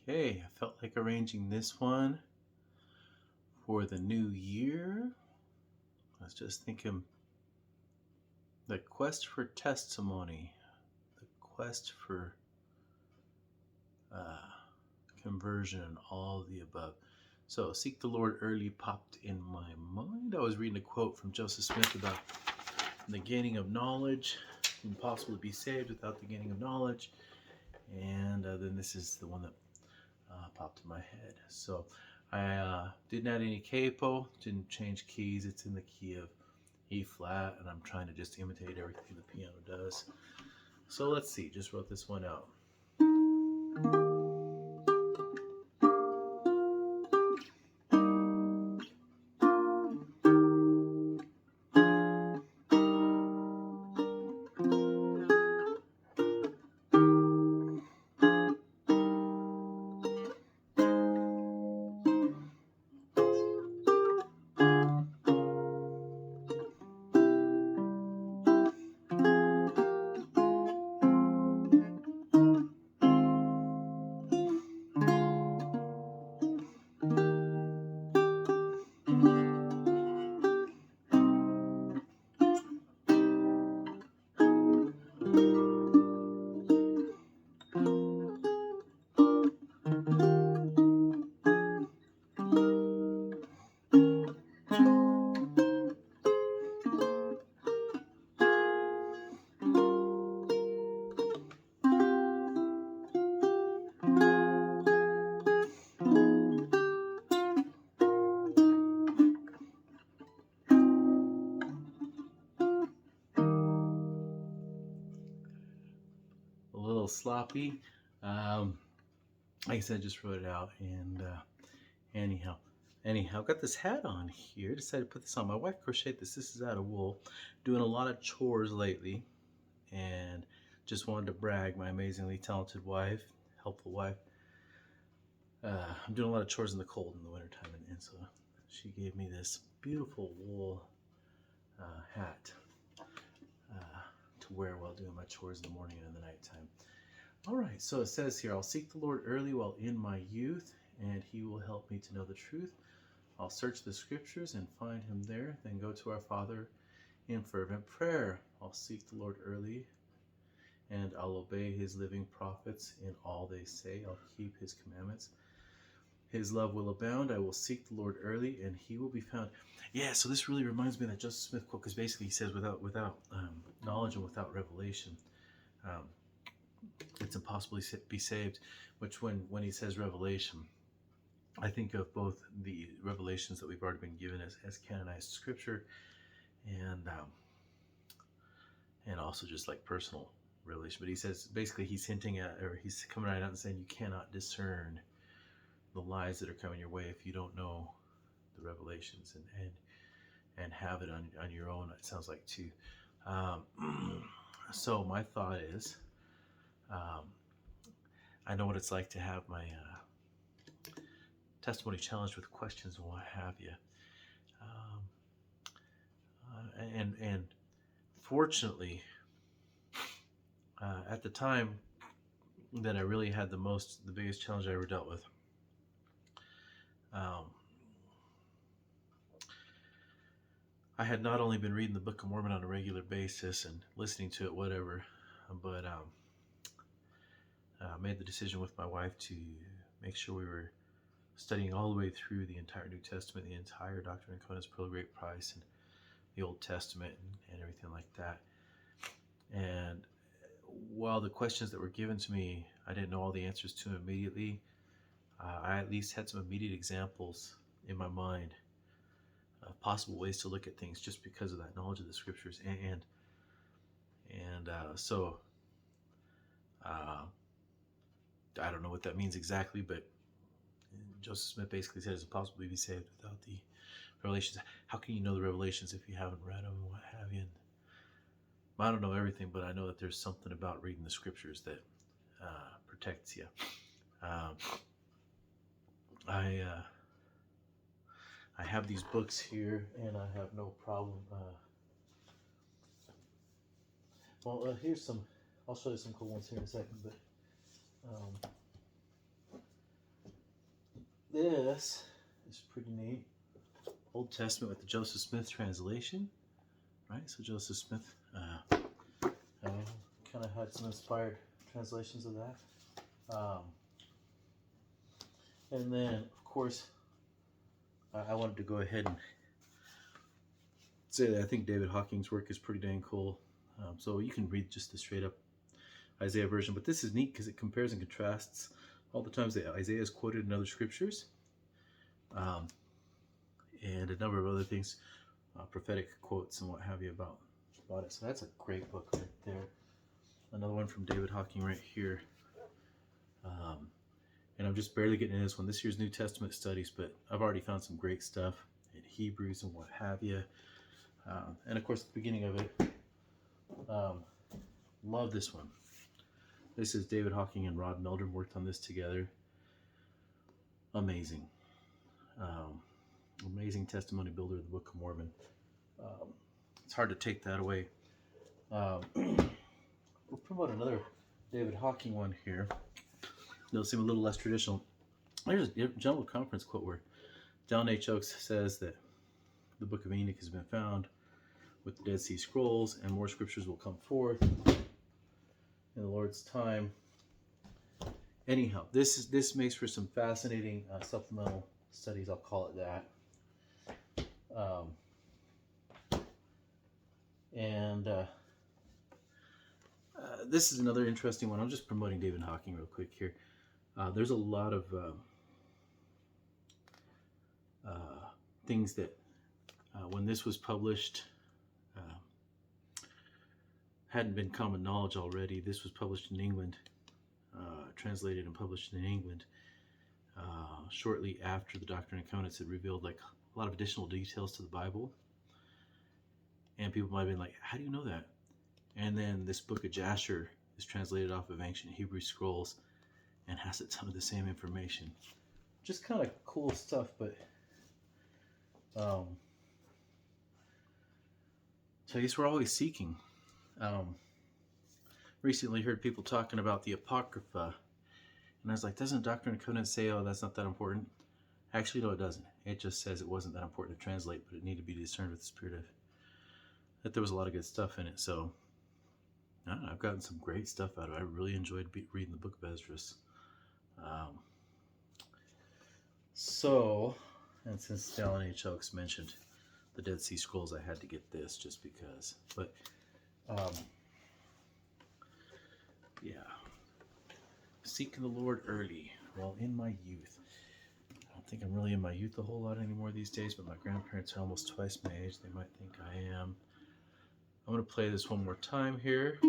Okay, I felt like arranging this one for the new year. I was just thinking the quest for testimony, the quest for uh, conversion, and all of the above. So, seek the Lord early popped in my mind. I was reading a quote from Joseph Smith about the gaining of knowledge, impossible to be saved without the gaining of knowledge. And then this is the one that popped in my head. So I didn't add any capo, didn't change keys. It's in the key of E flat, and I'm trying to just imitate everything the piano does. So let's see, just wrote this one out. A little sloppy. Like I said, just wrote it out, and anyhow, I've got this hat on here. Decided to put this on. My wife crocheted this. This is out of wool. Doing a lot of chores lately, and just wanted to brag. My amazingly talented wife, helpful wife. I'm doing a lot of chores in the cold in the wintertime, and so she gave me this beautiful wool hat to wear while doing my chores in the morning and in the nighttime. All right, so it says here, I'll seek the Lord early while in my youth, and he will help me to know the truth. I'll search the scriptures and find him there, then go to our Father in fervent prayer. I'll seek the Lord early, and I'll obey his living prophets in all they say. I'll keep his commandments. His love will abound. I will seek the Lord early, and he will be found. Yeah, so this really reminds me of that Joseph Smith quote, because basically he says, without knowledge and without revelation, um, it's impossible to be saved. Which, when he says revelation, I think of both the revelations that we've already been given as canonized scripture, and also just like personal revelation. But he says basically he's hinting at, or he's coming right out and saying, you cannot discern the lies that are coming your way if you don't know the revelations and have it on your own. It sounds like too. So my thought is, I know what it's like to have my testimony challenged with questions and what have you. And fortunately, at the time that I really had the biggest challenge I ever dealt with, I had not only been reading the Book of Mormon on a regular basis and listening to it, whatever, but made the decision with my wife to make sure we were studying all the way through the entire New Testament, the entire Doctrine and Covenants, Pearl of Great Price, and the Old Testament, and everything like that. And while the questions that were given to me, I didn't know all the answers to immediately, I at least had some immediate examples in my mind of possible ways to look at things just because of that knowledge of the scriptures. So I don't know what that means exactly, but Joseph Smith basically said it's impossible to be saved without the revelations. How can you know the revelations if you haven't read them and what have you? And I don't know everything, but I know that there's something about reading the scriptures that protects you. I have these books here, and I have no problem. Here's some. I'll show you some cool ones here in a second. But this is pretty neat. Old Testament with the Joseph Smith translation, right? So Joseph Smith kind of had some inspired translations of that. And then, of course, I wanted to go ahead and say that I think David Hawking's work is pretty dang cool. So you can read just the straight up Isaiah version, but this is neat because it compares and contrasts all the times that Isaiah is quoted in other scriptures, and a number of other things, prophetic quotes and what have you about it. So that's a great book right there. Another one from David Hawking right here. And I'm just barely getting into this one. This year's New Testament studies, but I've already found some great stuff in Hebrews and what have you. And of course, at the beginning of it, love this one. This is David Hawking and Rod Meldrum worked on this together. Amazing. Amazing testimony builder of the Book of Mormon. It's hard to take that away. We'll promote another David Hawking one here. They'll seem a little less traditional. There's a General Conference quote where Dallin H. Oaks says that the Book of Enoch has been found with the Dead Sea Scrolls, and more scriptures will come forth in the Lord's time. Anyhow, this makes for some fascinating supplemental studies. I'll call it that. This is another interesting one. I'm just promoting David Hawking real quick here. There's a lot of things that when this was published hadn't been common knowledge already. This was published in England, translated and published in England shortly after the Doctrine and Covenants had revealed like a lot of additional details to the Bible. And people might have been like, how do you know that? And then this book of Jasher is translated off of ancient Hebrew scrolls and has a ton of the same information. Just kind of cool stuff, but so I guess we're always seeking. Recently heard people talking about the Apocrypha, and I was like, doesn't Doctrine and Covenants say, oh, that's not that important? Actually, no, it doesn't. It just says it wasn't that important to translate, but it needed to be discerned with the spirit of, that there was a lot of good stuff in it. So I don't know, I've gotten some great stuff out of it. I really enjoyed reading the book of Esdras. And since Dallin H. Oaks mentioned the Dead Sea Scrolls, I had to get this just because. But yeah, seeking the Lord early. Well, in my youth. I don't think I'm really in my youth a whole lot anymore these days, but my grandparents are almost twice my age. They might think I am. I'm going to play this one more time here.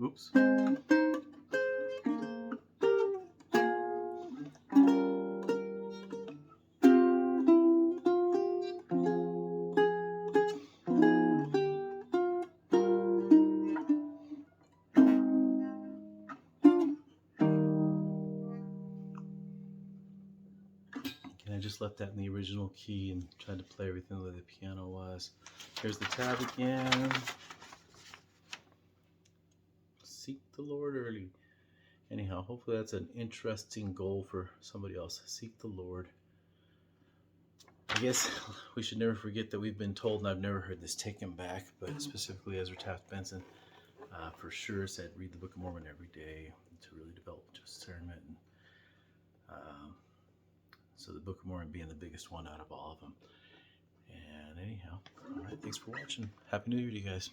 Oops. And I just left that in the original key and tried to play everything the way the piano was. Here's the tab again. Seek the Lord early. Anyhow, hopefully that's an interesting goal for somebody else. Seek the Lord. I guess we should never forget that we've been told, and I've never heard this taken back, but specifically Ezra Taft Benson for sure said read the Book of Mormon every day to really develop discernment. And, so the Book of Mormon being the biggest one out of all of them. And anyhow, all right, thanks for watching. Happy New Year to you guys.